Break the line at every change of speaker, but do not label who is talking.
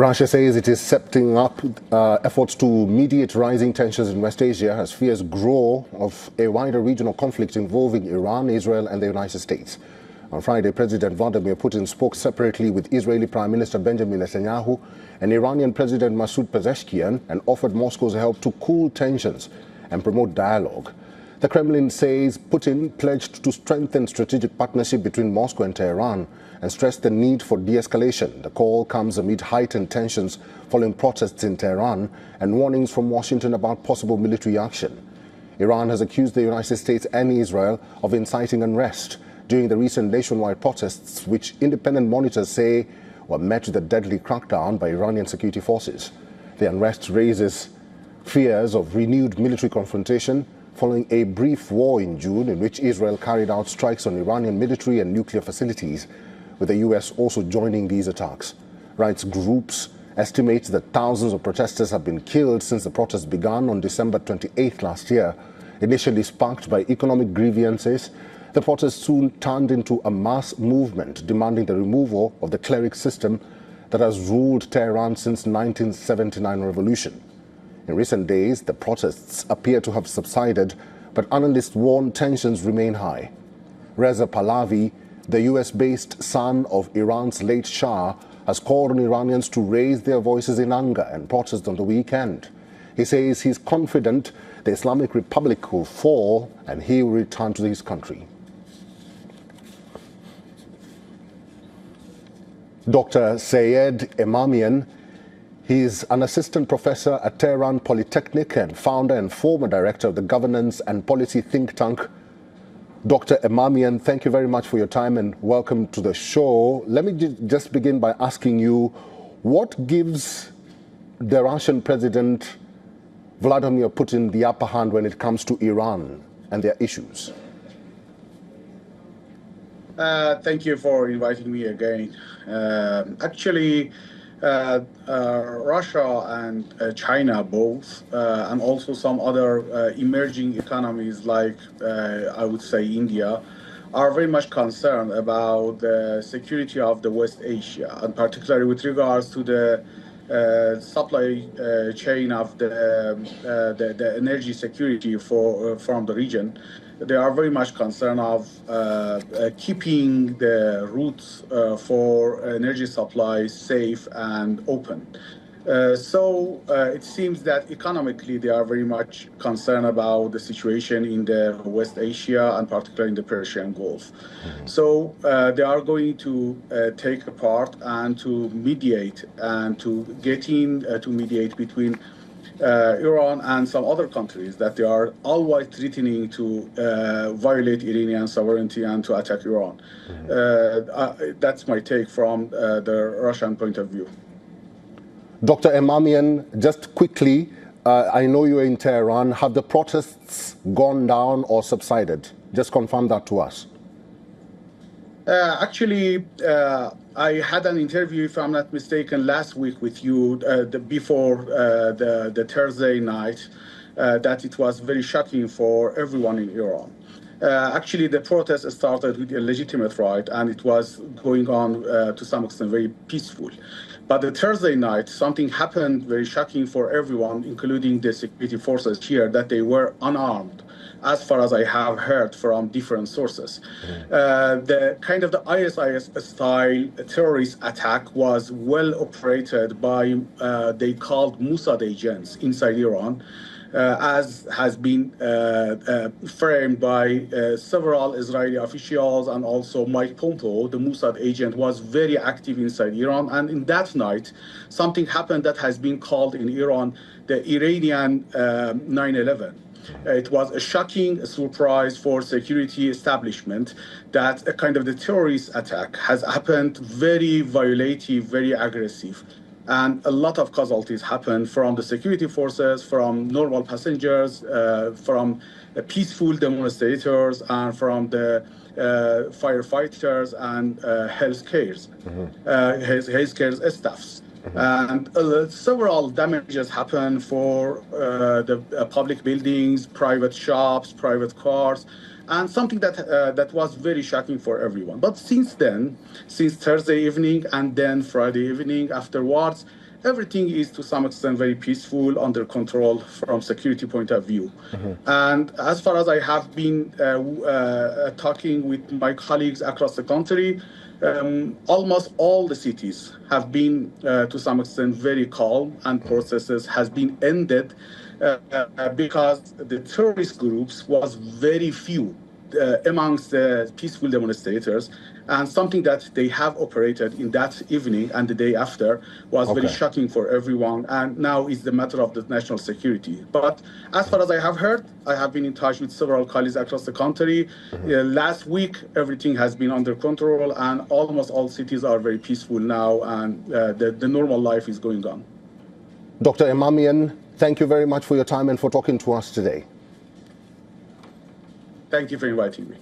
Russia says it is stepping up efforts to mediate rising tensions in West Asia as fears grow of a wider regional conflict involving Iran, Israel and the United States. On Friday, President Vladimir Putin spoke separately with Israeli Prime Minister Benjamin Netanyahu and Iranian President Masoud Pezeshkian and offered Moscow's help to cool tensions and promote dialogue. The Kremlin says Putin pledged to strengthen strategic partnership between Moscow and Tehran and stressed the need for de-escalation. The call comes amid heightened tensions following protests in Tehran and warnings from Washington about possible military action. Iran has accused the United States and Israel of inciting unrest during the recent nationwide protests, which independent monitors say were met with a deadly crackdown by Iranian security forces. The unrest raises fears of renewed military confrontation following a brief war in June in which Israel carried out strikes on Iranian military and nuclear facilities, with the U.S. also joining these attacks. Rights groups estimate that thousands of protesters have been killed since the protests began on December 28th last year. Initially sparked by economic grievances, the protests soon turned into a mass movement demanding the removal of the cleric system that has ruled Tehran since the 1979 revolution. In recent days, the protests appear to have subsided, but analysts warn tensions remain high. Reza Pahlavi, the US-based son of Iran's late Shah, has called on Iranians to raise their voices in anger and protest on the weekend. He says he's confident the Islamic Republic will fall and he will return to his country. Dr. Sayed Emamian, he is an assistant professor at Tehran Polytechnic and founder and former director of the governance and policy think tank. Dr. Emamian, thank you very much for your time and welcome to the show. Let me just begin by asking you, what gives the Russian President Vladimir Putin the upper hand when it comes to Iran and their issues?
Thank you for inviting me again. Actually, Russia and China both, and also some other emerging economies like I would say India, are very much concerned about the security of the West Asia, and particularly with regards to the supply chain of the energy security from the region. They are very much concerned of keeping the routes for energy supply safe and open. So it seems that economically they are very much concerned about the situation in the West Asia and particularly in the Persian Gulf. So they are going to take a part and to mediate and to get in to mediate between Iran and some other countries that they are always threatening to violate Iranian sovereignty and to attack Iran. That's my take from the Russian point of view.
Dr. Emamian, just quickly, I know you're in Tehran. Have the protests gone down or subsided? Just confirm that to us.
Actually, I had an interview, if I'm not mistaken, last week with you before the Thursday night, that it was very shocking for everyone in Iran. Actually, the protest started with a legitimate right, and it was going on to some extent very peaceful. But the Thursday night, something happened very shocking for everyone, including the security forces here, that they were unarmed, as far as I have heard from different sources. The kind of the ISIS-style terrorist attack was well operated by, they called Mossad agents inside Iran, as has been framed by several Israeli officials, and also Mike Pompeo, the Mossad agent, was very active inside Iran. And in that night, something happened that has been called in Iran the Iranian 9/11. It was a shocking surprise for security establishment that a kind of the terrorist attack has happened, very violative, very aggressive. And a lot of casualties happened from the security forces, from normal passengers, from peaceful demonstrators, and from the firefighters and healthcare staffs. And several damages happened for the public buildings, private shops, private cars, and something that was very shocking for everyone. But since then, since Thursday evening and then Friday evening afterwards, everything is to some extent very peaceful, under control from security point of view. And as far as I have been talking with my colleagues across the country, almost all the cities have been to some extent very calm, and processes has been ended because the terrorist groups was very few amongst the peaceful demonstrators, and something that they have operated in that evening and the day after was very shocking for everyone, and now is the matter of the national security. But as far as I have heard, I have been in touch with several colleagues across the country. Last week, everything has been under control, and almost all cities are very peaceful now, and the normal life is going on.
Dr. Imamian, thank you very much for your time and for talking to us today.
Thank you for inviting me.